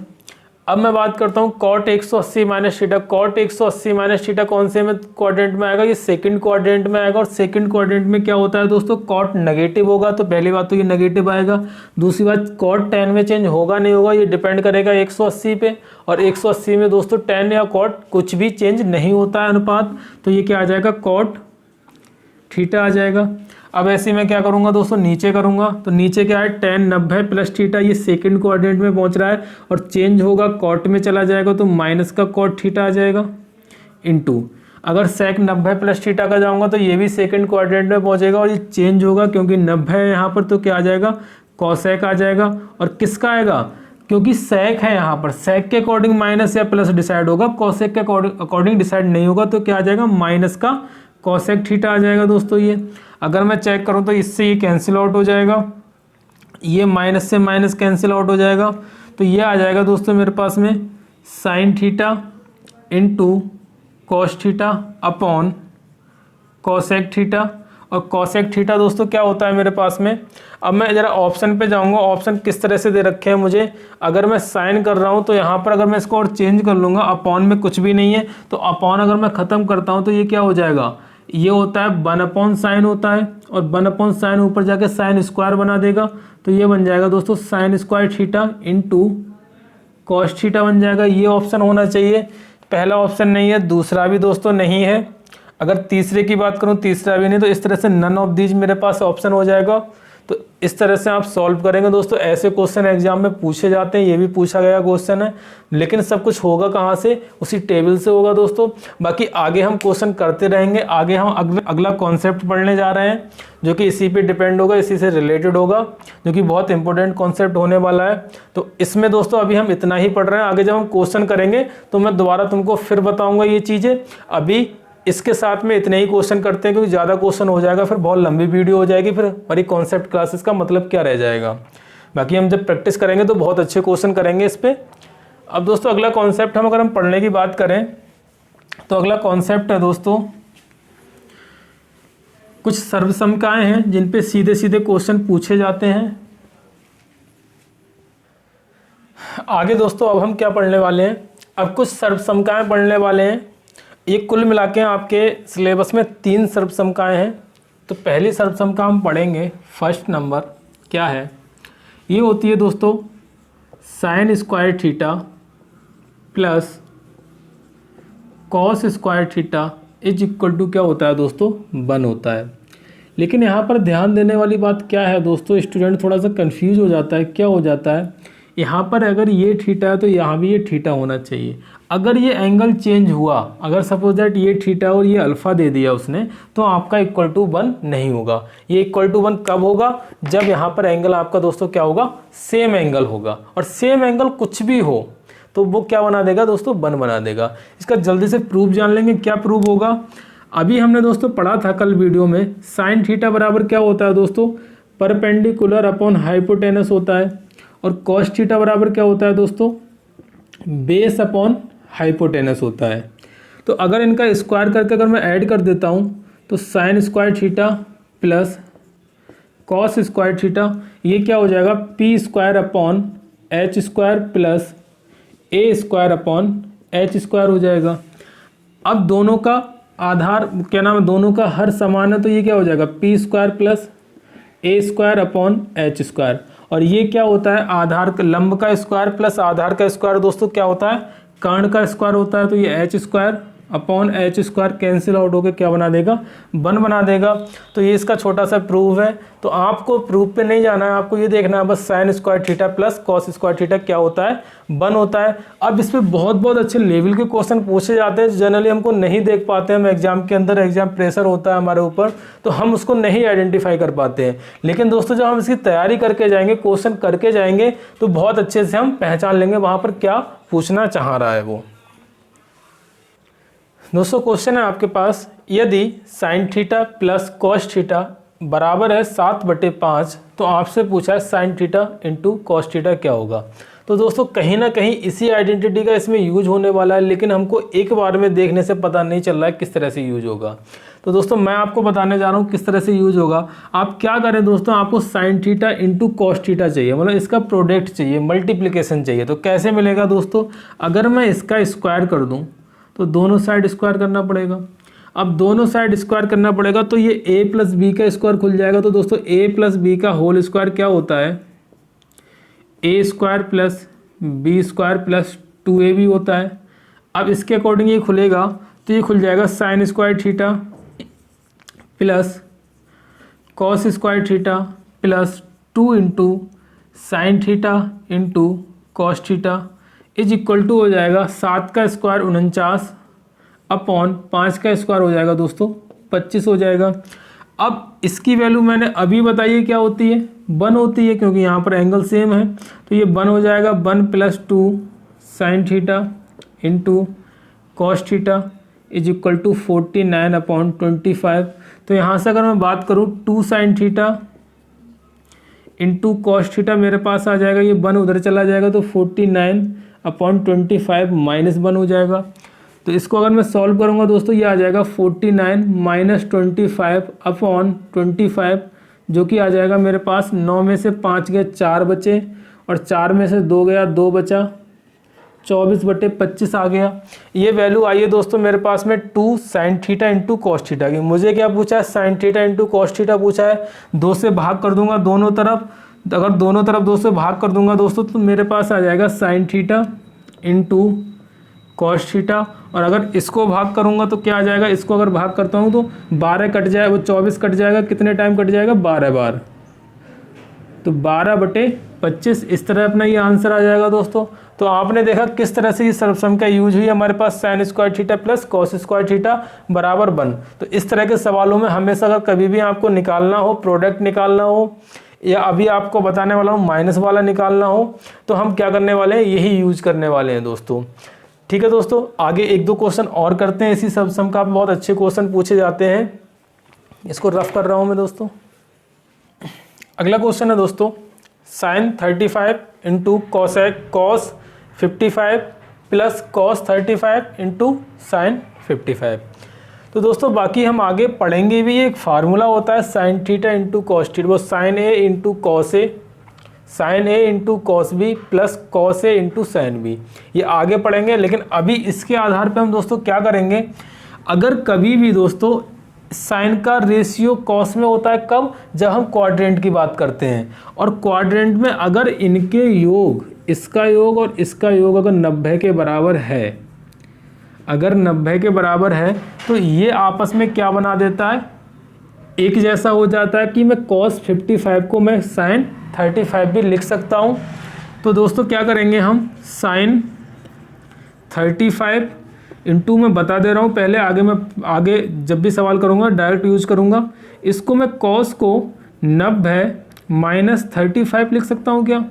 अब मैं बात करता हूँ cot 180 minus theta. Cot 180 minus theta कौन से में क्वाड्रेंट में आएगा, ये सेकंड क्वाड्रेंट में आएगा। और सेकंड क्वाड्रेंट में क्या होता है दोस्तों, कॉट नेगेटिव होगा। तो पहली बात तो ये नेगेटिव आएगा। दूसरी बात, कॉट tan में चेंज होगा नहीं होगा ये डिपेंड करेगा 180 पे, और 180 में दोस्तों tan या कॉट कुछ भी चेंज नहीं होता है अनुपात। तो ये क्या आ जाएगा, कॉट थीटा आ जाएगा। अब ऐसे मैं क्या करूंगा दोस्तों, नीचे करूंगा। तो नीचे क्या है, tan 90 प्लस थीटा, ये सेकंड क्वाड्रेंट में पहुंच रहा है और चेंज होगा कॉट में चला जाएगा तो माइनस का कॉट थीटा आ जाएगा इनटू। अगर सेक 90 प्लस थीटा का जाऊंगा तो ये भी सेकंड क्वाड्रेंट में पहुंचेगा और ये चेंज होगा क्योंकि 90 है यहाँ पर, तो क्या आ जाएगा, कॉसेक आ जाएगा। और किसका आएगा, क्योंकि सेक है यहाँ पर, सेक के अकॉर्डिंग माइनस या प्लस डिसाइड होगा, कॉसेक के अकॉर्डिंग डिसाइड नहीं होगा। तो क्या आ जाएगा, माइनस का कॉसेक थीटा आ जाएगा दोस्तों। ये अगर मैं चेक करूं तो इससे ये कैंसिल आउट हो जाएगा, ये माइनस से माइनस कैंसिल आउट हो जाएगा। तो ये आ जाएगा दोस्तों मेरे पास में sine theta into cos theta upon cosec theta. और कॉसेक थीटा दोस्तों क्या होता है मेरे पास में, अब मैं ज़रा ऑप्शन पे जाऊंगा। ऑप्शन किस तरह से दे रखे हैं मुझे, अगर मैं साइन कर रहा हूं तो यहाँ पर अगर मैं इसको और चेंज कर लूँगा, अपॉन में कुछ भी नहीं है, तो अपॉन अगर मैं ख़त्म करता हूँ तो ये क्या हो जाएगा, ये होता है 1 अपॉन साइन होता है, और 1 अपॉन साइन ऊपर जाके साइन स्क्वायर बना देगा। तो ये बन जाएगा दोस्तों sine square theta into cos theta बन जाएगा। ये ऑप्शन होना चाहिए, पहला ऑप्शन नहीं है, दूसरा भी दोस्तों नहीं है। अगर तीसरे की बात करूं तीसरा भी नहीं, तो इस तरह से नन ऑफ दीज मेरे पास ऑप्शन हो जाएगा। तो इस तरह से आप सॉल्व करेंगे दोस्तों। ऐसे क्वेश्चन एग्जाम में पूछे जाते हैं, ये भी पूछा गया क्वेश्चन है, लेकिन सब कुछ होगा कहाँ से, उसी टेबल से होगा दोस्तों। बाकी आगे हम क्वेश्चन करते रहेंगे। आगे हम अगला कॉन्सेप्ट पढ़ने जा रहे हैं जो कि इसी पे डिपेंड होगा, इसी से रिलेटेड होगा, जो कि बहुत इंपॉर्टेंट कॉन्सेप्ट होने वाला है। तो इसमें दोस्तों अभी हम इतना ही पढ़ रहे हैं, आगे जब हम क्वेश्चन करेंगे तो मैं दोबारा तुमको फिर बताऊँगा ये चीज़ें। अभी इसके साथ में इतने ही क्वेश्चन करते हैं क्योंकि ज़्यादा क्वेश्चन हो जाएगा फिर बहुत लंबी वीडियो हो जाएगी, फिर हमारी कॉन्सेप्ट क्लासेस का मतलब क्या रह जाएगा। बाकी हम जब प्रैक्टिस करेंगे तो बहुत अच्छे क्वेश्चन करेंगे इस पर। अब दोस्तों अगला कॉन्सेप्ट हम अगर हम पढ़ने की बात करें तो अगला कॉन्सेप्ट है दोस्तों कुछ सर्वसमकाएं हैं जिन पे सीधे सीधे क्वेश्चन पूछे जाते हैं। आगे दोस्तों अब हम क्या पढ़ने वाले हैं, अब कुछ सर्वसमकाएं पढ़ने वाले हैं। ये कुल मिला के आपके सिलेबस में 3 सर्वसमकाएं हैं। तो पहली सर्वसमका हम पढ़ेंगे, फर्स्ट नंबर क्या है, ये होती है दोस्तों sine square theta plus cos square theta is equal to क्या होता है दोस्तों, 1 होता है। लेकिन यहाँ पर ध्यान देने वाली बात क्या है दोस्तों, स्टूडेंट थोड़ा सा कंफ्यूज हो जाता है। क्या हो जाता है, यहाँ पर अगर ये थीटा है तो यहाँ भी ये थीटा होना चाहिए। अगर ये एंगल चेंज हुआ, अगर सपोज दैट ये थीटा और ये अल्फ़ा दे दिया उसने, तो आपका इक्वल टू 1 नहीं होगा। ये इक्वल टू 1 कब होगा? जब यहाँ पर एंगल आपका दोस्तों क्या होगा? सेम एंगल होगा। और सेम एंगल कुछ भी हो तो वो क्या बना देगा दोस्तों? 1 बना देगा। इसका जल्दी से प्रूफ जान लेंगे। क्या प्रूफ होगा? अभी हमने दोस्तों पढ़ा था कल वीडियो में, साइन थीटा बराबर क्या होता है दोस्तों? परपेंडिकुलर अपॉन हाइपोटेनस होता है। और कॉस थीटा बराबर क्या होता है दोस्तों? बेस अपॉन हाइपोटेनस होता है। तो अगर इनका स्क्वायर करके अगर मैं ऐड कर देता हूँ तो sine square theta plus cos square theta, ये क्या हो जाएगा? P square upon H square plus A square upon H square हो जाएगा। अब दोनों का आधार क्या नाम है? दोनों का हर समान है, तो ये क्या हो जाएगा? P square plus A square upon H square. और ये क्या होता है? आधार का लंब का स्क्वायर प्लस आधार का स्क्वायर दोस्तों क्या होता है? कर्ण का स्क्वायर होता है। तो ये H square upon H square cancel out होकर क्या बना देगा? 1 बना देगा। तो ये इसका छोटा सा प्रूफ है। तो आपको प्रूफ पे नहीं जाना है, आपको ये देखना है बस sign square theta plus cos square theta क्या होता है? 1 होता है। अब इस पर बहुत अच्छे लेवल के क्वेश्चन पूछे जाते हैं, जनरली हमको नहीं देख पाते हैं। हम एग्जाम के अंदर, एग्जाम प्रेशर होता है हमारे ऊपर, तो हम उसको नहीं आइडेंटिफाई कर पाते हैं। लेकिन दोस्तों जब हम इसकी तैयारी करके जाएंगे, क्वेश्चन करके जाएंगे, तो बहुत अच्छे से हम पहचान लेंगे वहाँ पर क्या पूछना चाह रहा है वो। दोस्तों क्वेश्चन है आपके पास, यदि sine theta plus cos theta बराबर है 7/5, तो आपसे पूछा है sine theta into cos theta क्या होगा। तो दोस्तों कहीं ना कहीं इसी आइडेंटिटी का इसमें यूज होने वाला है, लेकिन हमको एक बार में देखने से पता नहीं चल रहा है किस तरह से यूज होगा। तो दोस्तों मैं आपको बताने जा रहा हूँ किस तरह से यूज होगा। आप क्या करें दोस्तों, आपको sign theta into cos theta चाहिए, मतलब इसका प्रोडक्ट चाहिए, मल्टीप्लिकेशन चाहिए। तो कैसे मिलेगा दोस्तों? अगर मैं इसका स्क्वायर कर दूँ तो दोनों साइड स्क्वायर करना पड़ेगा। अब दोनों साइड स्क्वायर करना पड़ेगा तो ये a प्लस बी का स्क्वायर खुल जाएगा। तो दोस्तों a प्लस बी का होल स्क्वायर क्या होता है? a square plus b square plus 2ab होता है। अब इसके अकॉर्डिंग ये खुलेगा तो ये खुल जाएगा sine square theta plus cos square theta plus 2 into sine theta into cos theta is equal to हो जाएगा 7 का स्क्वायर 49 अपॉन 5 का स्क्वायर हो जाएगा दोस्तों 25 हो जाएगा। अब इसकी वैल्यू मैंने अभी बताइए क्या होती है? 1 होती है, क्योंकि यहाँ पर एंगल सेम है। तो ये 1 हो जाएगा। 1 + 2 sine theta into cos theta is equal to 49/25। तो यहाँ से अगर मैं बात करूँ 2 sine theta into cos theta मेरे पास आ जाएगा, ये 1 उधर चला जाएगा तो 49/25 -1 हो जाएगा। तो इसको अगर मैं सॉल्व करूंगा दोस्तों, ये आ जाएगा 49 - 25/25, जो कि आ जाएगा मेरे पास 9 में से 5 गए 4 बचे, और 4 में से 2 गया 2 बचा, 24/25 आ गया। ये वैल्यू आई है दोस्तों मेरे पास में 2 sine theta into cos theta की। मुझे क्या पूछा है? Sine theta into cos theta पूछा है। 2 से भाग कर दूंगा दोनों तरफ। अगर दोनों तरफ 2 से भाग कर दूंगा दोस्तों तो मेरे पास आ जाएगा sign theta into cos theta. और अगर इसको भाग करूंगा तो क्या आ जाएगा? इसको अगर भाग करता हूं तो 12 कट जाए, वो 24 कट जाएगा। कितने टाइम कट जाएगा? 12 बार। तो 12/25 इस तरह अपना ये आंसर आ जाएगा दोस्तों। तो आपने देखा किस तरह से ये सर्वसम का यूज हुई हमारे पास sine square theta plus cos square theta बराबर 1। तो इस तरह के सवालों में हमेशा अगर कभी भी आपको निकालना हो, प्रोडक्ट निकालना हो, या अभी आपको बताने वाला हूँ माइनस वाला निकालना हो, तो हम क्या करने वाले हैं? यही यूज करने वाले हैं दोस्तों। ठीक है दोस्तों, आगे 1-2 क्वेश्चन और करते हैं इसी सर्वसम का। बहुत अच्छे क्वेश्चन पूछे जाते हैं। इसको रफ कर रहा हूँ मैं दोस्तों। अगला क्वेश्चन है दोस्तों, sine 35 into cos 55 plus cos 35 into sine 55। तो दोस्तों बाकी हम आगे पढ़ेंगे भी। एक फार्मूला होता है sine theta into cos theta, वो sine A into cos A, sine A into cos B plus cos A into sine B, ये आगे पढ़ेंगे। लेकिन अभी इसके आधार पे हम दोस्तों क्या करेंगे, अगर कभी भी दोस्तों साइन का रेशियो कॉस में होता है, कब? जब हम क्वाड्रेंट की बात करते हैं। और क्वाड्रेंट में अगर इनके योग, इसका योग और इसका योग अगर 90 के बराबर है, अगर 90 के बराबर है तो ये आपस में क्या बना देता है? एक जैसा हो जाता है कि मैं cos 55 को मैं sin 35 भी लिख सकता हूँ। तो दोस्तों क्या करेंगे हम, साइन 35 इंटू, मैं बता दे रहा हूँ पहले, आगे जब भी सवाल करूँगा डायरेक्ट यूज करूँगा। इसको मैं कॉस को 90 माइनस 35 लिख सकता हूँ क्या।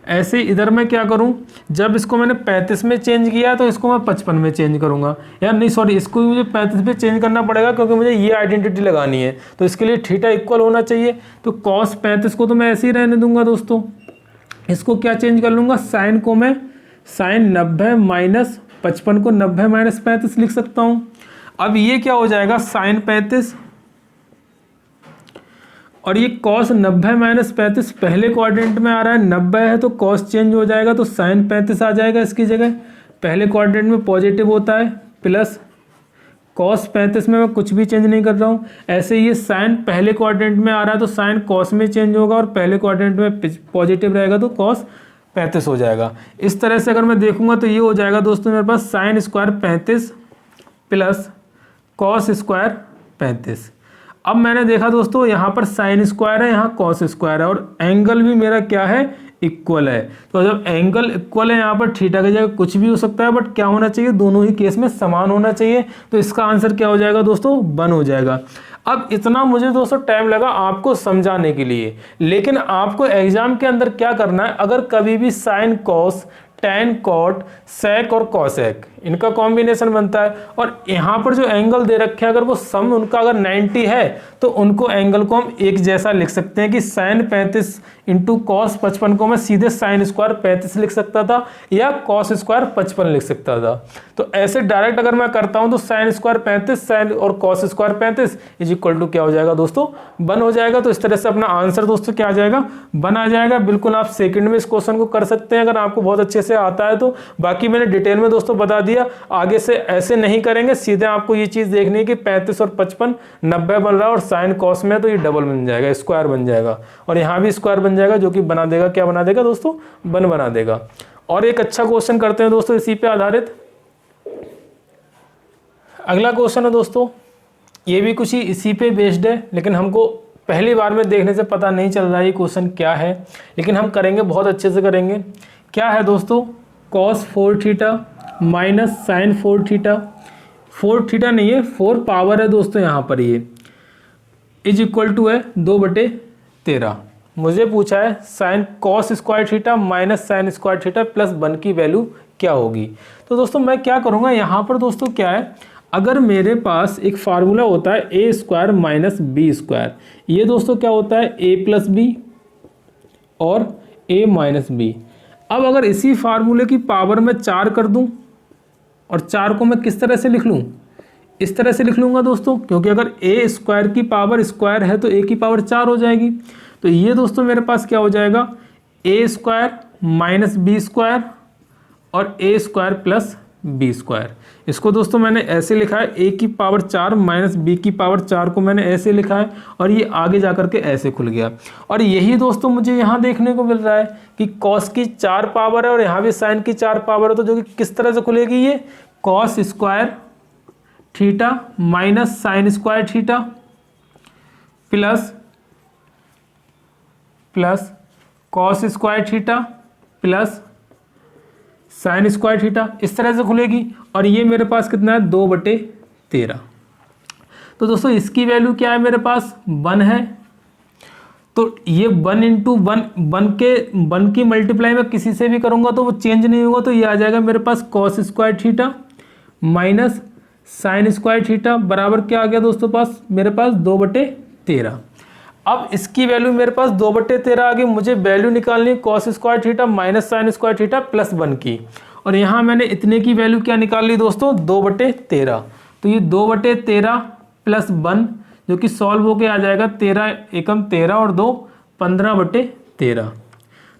ऐसे इधर मैं क्या करूं, जब इसको मैंने 35 में चेंज किया तो इसको मैं 55 में चेंज करूंगा, यार नहीं सॉरी, इसको भी मुझे 35 में चेंज करना पड़ेगा क्योंकि मुझे ये आइडेंटिटी लगानी है। तो इसके लिए थीटा इक्वल होना चाहिए। तो कॉस 35 को तो मैं ऐसे ही रहने दूंगा दोस्तों। इसको क्या चेंज कर लूँगा, साइन को मैं साइन 90 माइनस 55 को 90 माइनस 35 लिख सकता हूँ। अब ये क्या हो जाएगा, साइन 35 और ये कॉस 90 माइनस 35 पहले क्वाड्रेंट में आ रहा है, 90 है तो कॉस चेंज हो जाएगा तो साइन 35 आ जाएगा इसकी जगह। पहले क्वाड्रेंट में पॉजिटिव होता है, प्लस कॉस 35 में मैं कुछ भी चेंज नहीं कर रहा हूँ। ऐसे ये साइन पहले क्वाड्रेंट में आ रहा है तो साइन कॉस में चेंज होगा और पहले क्वाड्रेंट में पॉजिटिव रहेगा तो कॉस 35 हो जाएगा। इस तरह से अगर मैं देखूंगा तो ये हो जाएगा दोस्तों मेरे पास sine square 35 plus cos square 35। अब मैंने देखा दोस्तों यहाँ पर साइन स्क्वायर है, यहाँ कॉस स्क्वायर है और एंगल भी मेरा क्या है, इक्वल है। तो जब एंगल इक्वल है यहाँ पर थीटा की जगह कुछ भी हो सकता है, बट क्या होना चाहिए, दोनों ही केस में समान होना चाहिए। तो इसका आंसर क्या हो जाएगा दोस्तों, 1 हो जाएगा। अब इतना मुझे दोस्तों टाइम लगा आपको समझाने के लिए, लेकिन आपको एग्जाम के अंदर क्या करना है, अगर कभी भी साइन कॉस, टैन कॉट, सेक और कॉसेक इनका कॉम्बिनेशन बनता है और यहाँ पर जो एंगल दे रखे हैं अगर वो सम उनका अगर 90 है तो उनको एंगल को हम एक जैसा लिख सकते हैं कि साइन 35 इंटू कॉस 55 को मैं सीधे साइन स्क्वायर 35 लिख सकता था या कॉस स्क्वायर 55 लिख सकता था। तो ऐसे डायरेक्ट अगर मैं करता हूं तो साइन स्क्वायर 35 साइन और cos square 35 is equal to क्या हो जाएगा दोस्तों, 1 हो जाएगा। तो इस तरह से अपना आंसर दोस्तों क्या आ जाएगा, 1 आ जाएगा। बिल्कुल आप सेकंड में इस क्वेश्चन को कर सकते हैं अगर आपको बहुत अच्छे से आता है तो। बाकी मैंने डिटेल में दोस्तों बता दिया, आगे से ऐसे नहीं करेंगे, सीधे आपको ये चीज देखनी है कि 35 और 55 90 बन रहा है और साइन कॉस में तो ये डबल बन जाएगा, स्क्वायर बन जाएगा और यहाँ भी स्क्वायर बन जाएगा जो कि बना देगा, क्या बना देगा दोस्तों, 1 बना देगा। और एक अच्छा क्वेश्चन करते हैं दोस्तों इसी पे आधारित। अगला क्वेश्चन है दोस्तों, ये भी कुछ ही इसी पे बेस्ड है, लेकिन हमको पहली बार में देखने से पता नहीं चल रहा है ये क्वेश्चन क्या है, लेकिन हम करेंगे, बहुत अच्छे से करेंगे। क्या है दोस्तों, cos 4 theta minus sine 4 theta, 4 theta नहीं है 4 पावर है दोस्तों यहाँ पर, ये इज इक्वल टू है 2/13। मुझे पूछा है sine cos square theta minus sine square theta plus 1 की वैल्यू क्या होगी। तो दोस्तों मैं क्या करूँगा, यहाँ पर दोस्तों क्या है, अगर मेरे पास एक फार्मूला होता है ए स्क्वायर माइनस बी स्क्वायर, ये दोस्तों क्या होता है ए प्लस बी और ए माइनस बी। अब अगर इसी फार्मूले की पावर में 4 कर दूं और 4 को मैं किस तरह से लिख लूं, इस तरह से लिख लूंगा दोस्तों, क्योंकि अगर ए स्क्वायर की पावर स्क्वायर है तो ए की पावर 4 हो जाएगी। तो ये दोस्तों मेरे पास क्या हो जाएगा, ए स्क्वायर माइनस बी स्क्वायर और ए स्क्वायर प्लस बी स्क्वायर। इसको दोस्तों मैंने ऐसे लिखा है, ए की पावर 4 माइनस बी की पावर 4 को मैंने ऐसे लिखा है और ये आगे जाकर के ऐसे खुल गया। और यही दोस्तों मुझे यहाँ देखने को मिल रहा है कि कॉस की 4 पावर है और यहाँ भी साइन की 4 पावर है, तो जो कि किस तरह से खुलेगी, ये cos square theta minus sine square theta plus cos square theta plus sign square theta, इस तरह से खुलेगी। और ये मेरे पास कितना है, 2/13। तो दोस्तों इसकी वैल्यू क्या है, मेरे पास 1 है। तो ये 1 इंटू 1 की मल्टीप्लाई में किसी से भी करूंगा तो वो चेंज नहीं होगा, तो ये आ जाएगा मेरे पास cos square theta minus sine square theta बराबर क्या आ गया दोस्तों पास, मेरे पास 2/13। अब इसकी वैल्यू मेरे पास 2/13 आ गई, मुझे वैल्यू निकालनी है cos square theta minus sine square theta plus 1 की, और यहाँ मैंने इतने की वैल्यू क्या निकाल ली दोस्तों, 2/13। तो ये 2/13 प्लस 1 जो कि सॉल्व होके आ जाएगा 13 एकम 13 और 2 15/13।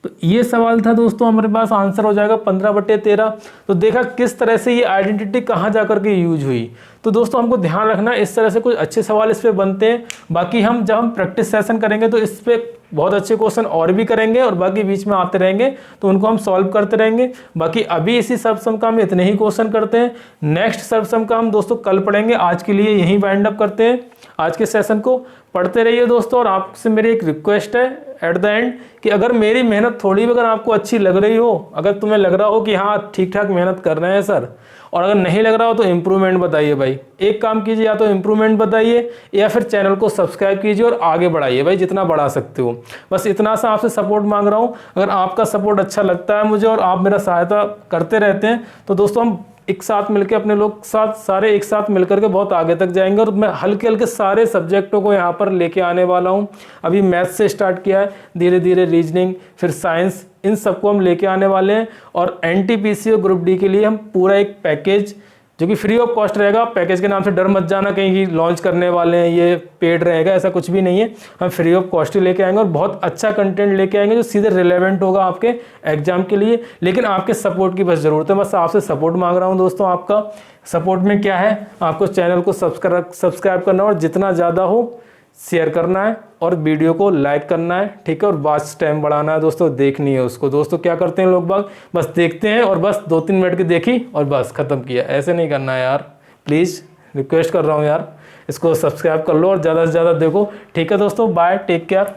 तो ये सवाल था दोस्तों, हमारे पास आंसर हो जाएगा 15/13। तो देखा किस तरह से ये आइडेंटिटी कहाँ जाकर के यूज हुई। तो दोस्तों हमको ध्यान रखना, इस तरह से कुछ अच्छे सवाल इस पे बनते हैं। बाकी हम जब हम प्रैक्टिस सेशन करेंगे तो इस पे बहुत अच्छे क्वेश्चन और भी करेंगे और बाकी बीच में आते रहेंगे तो उनको हम सॉल्व करते रहेंगे। बाकी अभी इसी सर्वसम का हम इतने ही क्वेश्चन करते हैं, नेक्स्ट सर्वसम का हम दोस्तों कल पढ़ेंगे। आज के लिए यहीं वाइंड अप करते हैं आज के सेशन को। पढ़ते रहिए दोस्तों। और आपसे मेरी एक रिक्वेस्ट है एट द एंड कि अगर मेरी मेहनत थोड़ी भी अगर आपको अच्छी लग रही हो, अगर तुम्हें लग रहा हो कि हाँ ठीक ठाक मेहनत कर रहे हैं सर, और अगर नहीं लग रहा हो तो इम्प्रूवमेंट बताइए भाई। एक काम कीजिए, या तो इम्प्रूवमेंट बताइए या फिर चैनल को सब्सक्राइब कीजिए और आगे बढ़ाइए भाई, जितना बढ़ा सकते हो। बस इतना सा आपसे सपोर्ट मांग रहा हूँ। अगर आपका सपोर्ट अच्छा लगता है मुझे और आप मेरा सहायता करते रहते हैं तो दोस्तों हम एक साथ मिलकर, अपने लोग साथ सारे एक साथ मिलकर के बहुत आगे तक जाएंगे। और मैं हल्के हल्के सारे सब्जेक्टों को यहाँ पर लेके आने वाला हूँ। अभी मैथ्स से स्टार्ट किया है, धीरे धीरे रीजनिंग, फिर साइंस, इन सबको हम लेके आने वाले हैं। और एनटीपीसी और ग्रुप डी के लिए हम पूरा एक पैकेज जो कि फ्री ऑफ कॉस्ट रहेगा, पैकेज के नाम से डर मत जाना कहीं की लॉन्च करने वाले हैं ये पेड रहेगा, ऐसा कुछ भी नहीं है। हम फ्री ऑफ कॉस्ट ही लेके आएंगे और बहुत अच्छा कंटेंट लेके आएंगे जो सीधे रिलेवेंट होगा आपके एग्जाम के लिए। लेकिन आपके सपोर्ट की बस ज़रूरत है, बस आपसे सपोर्ट मांग रहा हूँ दोस्तों। आपका सपोर्ट में क्या है, आपको चैनल को सब्सक्राइब करना और जितना ज़्यादा हो शेयर करना है और वीडियो को लाइक करना है, ठीक है। और वॉच टाइम बढ़ाना है दोस्तों, देखनी है उसको। दोस्तों क्या करते हैं लोग बाग, बस देखते हैं और बस 2-3 मिनट की देखी और बस ख़त्म किया। ऐसे नहीं करना है यार, प्लीज़ रिक्वेस्ट कर रहा हूँ यार, इसको सब्सक्राइब कर लो और ज़्यादा से ज़्यादा देखो, ठीक है दोस्तों। Bye, take care.